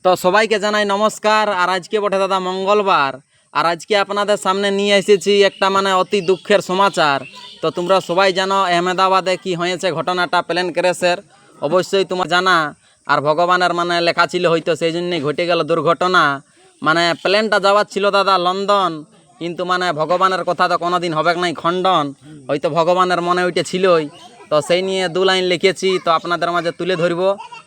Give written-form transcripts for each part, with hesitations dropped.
তো সবাইকে জানাই নমস্কার। আর আজকে বটে দাদা মঙ্গলবার, আর আজকে আপনাদের সামনে নিয়ে এসেছি একটা অতি দুঃখের সমাচার। তো তোমরা সবাই জানো আহমেদাবাদে কি হয়েছে ঘটনাটা, প্লেন ক্র্যাশের অবশ্যই তোমার জানা। আর ভগবানের লেখা ছিল হয়তো, সেই জন্যই ঘটে গেল দুর্ঘটনা। প্লেনটা যাওয়ার ছিল দাদা লন্ডন, কিন্তু ভগবানের কথা তো কোনোদিন হবে নাই খণ্ডন। হয়তো ভগবানের মনে ওইটা ছিলই। তো সেই নিয়ে দু লাইন লিখেছি, তো আপনাদের মাঝে তুলে ধরব।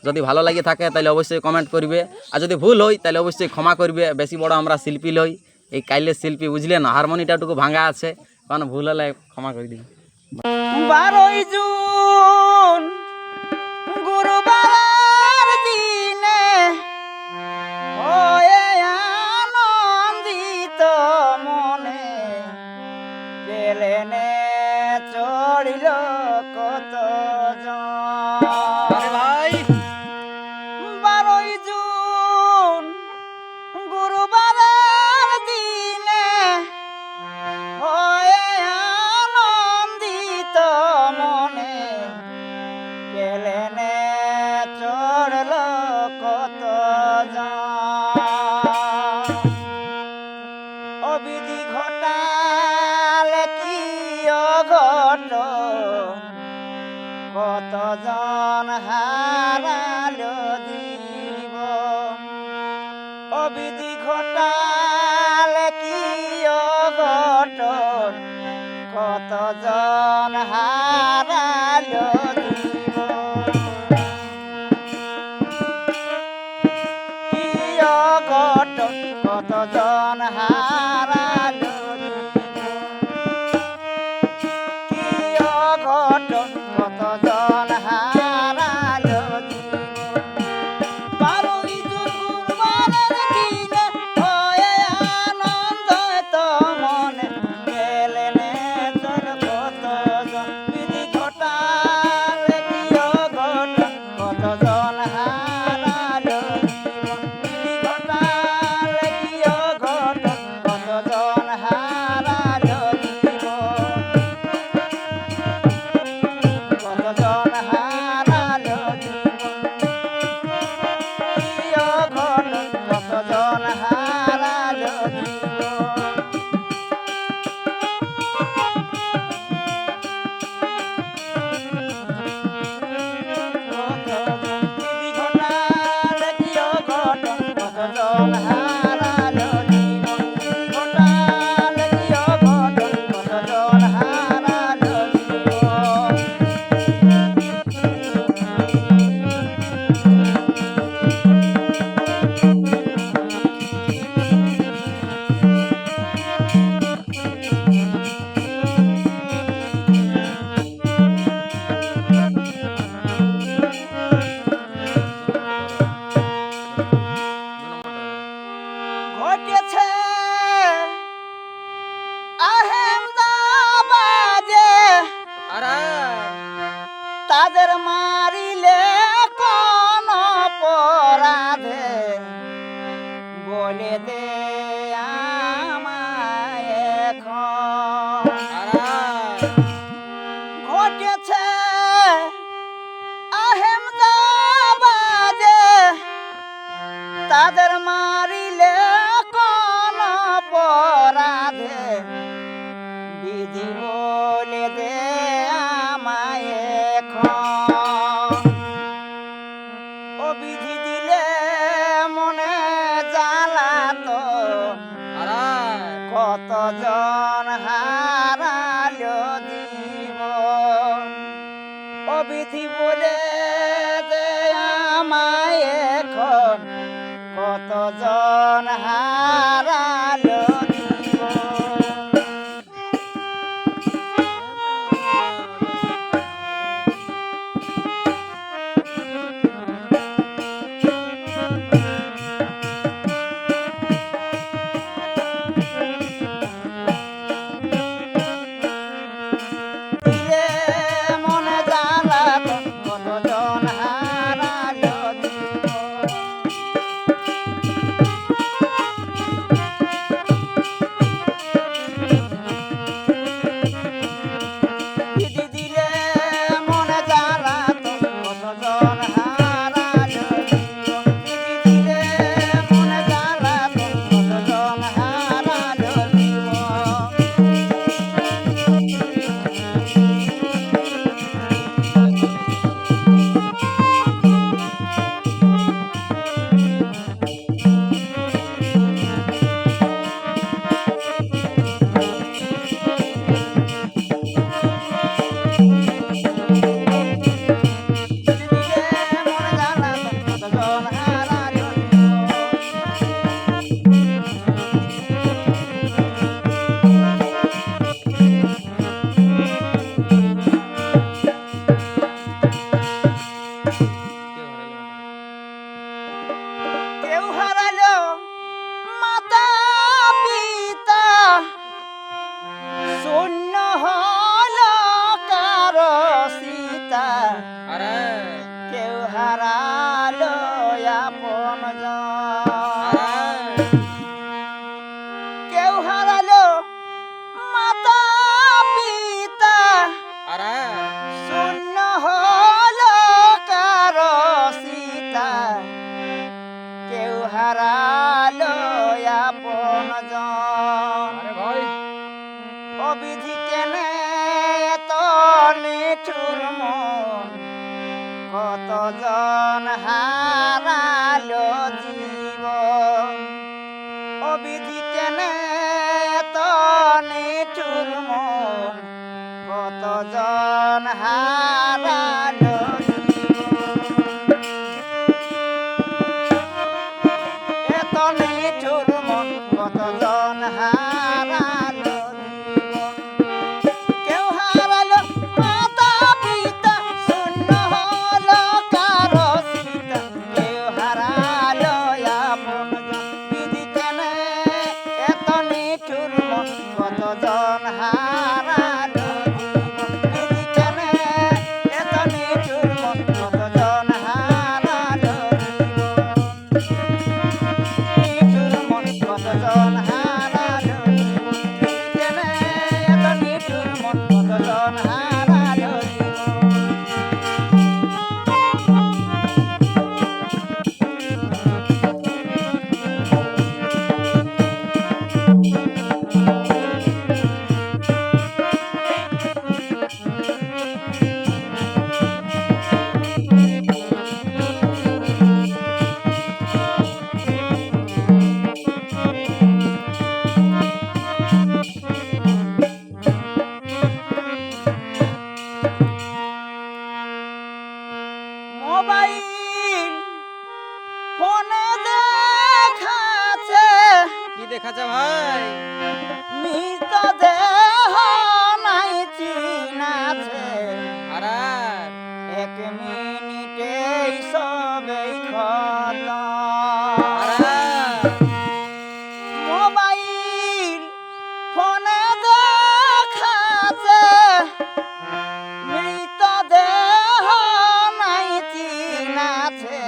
যদি ভালো লাগে থাকে তাহলে অবশ্যই কমেন্ট করবে, আর যদি ভুল হয় তাহলে অবশ্যই ক্ষমা করবে। বেশি বড় আমরা শিল্পী লই, এই কাইলের শিল্পী, বুঝলেন। হারমোনিটাটুকু ভাঙা আছে, কারণ ভুল হলে ক্ষমা করে দিন। 12ই জুন গুরুবার দিনে হয়ে আনন্দিত মনে প্লেনে চড়িল কত জন। 12ই জুন গুরুবারের দিনে হয়ে আনন্দিত মনে প্লেনে চড়ল কত জন। অবিধি ঘটালে কি অঘট, কতজন হারালো জীবন। অবিধি ঘটালে কি অঘটন, কতজন হারালো জীবন। কি অঘটন, কতজন হারালো জীবন। কি অঘটন, কতজন হারালো জীবন। 12ই জুন গুরুবারের দিনে হয়ে আনন্দিত মনে প্লেনে চড়ল কতজন। বিধি ঘটালে কি অঘটন, কতজন হারালো জীবন। বিধি ঘটালে কি অঘটন, কতজন হারালো জীবন। কতজন হারালো জীবন। কি অঘটন, কতজন হারালো জীবন। বিধি ঘটালে কি অঘটন, কতজন হারালো জীবন। বিধি ঘটালে কি অঘটন, কতজন হারালো জীবন। ঘটেছে আহমেদাবাদে, তাদের মারিলে কোন অপরাধে, বলে দে আমায় এখন। ঘটেছে আহমেদাবাদে, তাদের মারিলে কোন অপরাধে, বিধি বলে দে আমায় এখন। ও বিধি দিলে মনে জ্বালাতো, কতজন হারালো জীবন। ও বিধি বলে দে আমায় এখন, কতজন হারালো জীবন। দিলে মনে জ্বালাতো, কতজন হারালো জীবন। হারালো আপনজন অবিধি কেনে এত নিঠুর মন কতজন হারালো জীবন অবিধি কেনে এত নিঠুর মন কতজন হারালো এত নিঠুর মন কতজন হারালো জীবন কেউ হারালো মাতা পিতা শূন্য হলো কারো সীতা কেউ হারালো আপনজন বিধি কেনে এত নিঠুর মন কতজন হারালো জীবন বিধি কেনে এত নিঠুর মন কতজন হারালো নিঠুর মন কতজন হারালো বিধি কেনে এত নিঠুর মন কতজন হারালো মোবাইল ফোনে দেখাচ্ছে কি দেখাচ্ছে ভাই? মৃত দেহ নাই চিনাছে আর এক মিনিটেই সবেই খতম মোবাইল ফোনে দেখাচ্ছে মৃত দেহ নাই চিনাছে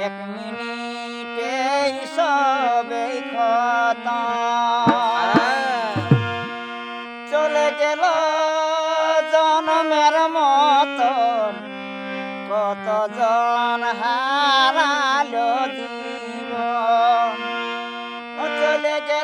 এক মিনিটেই সবেই খতম চলে গেল জনমের মতন কতজন হারালো জীবন চলে গেল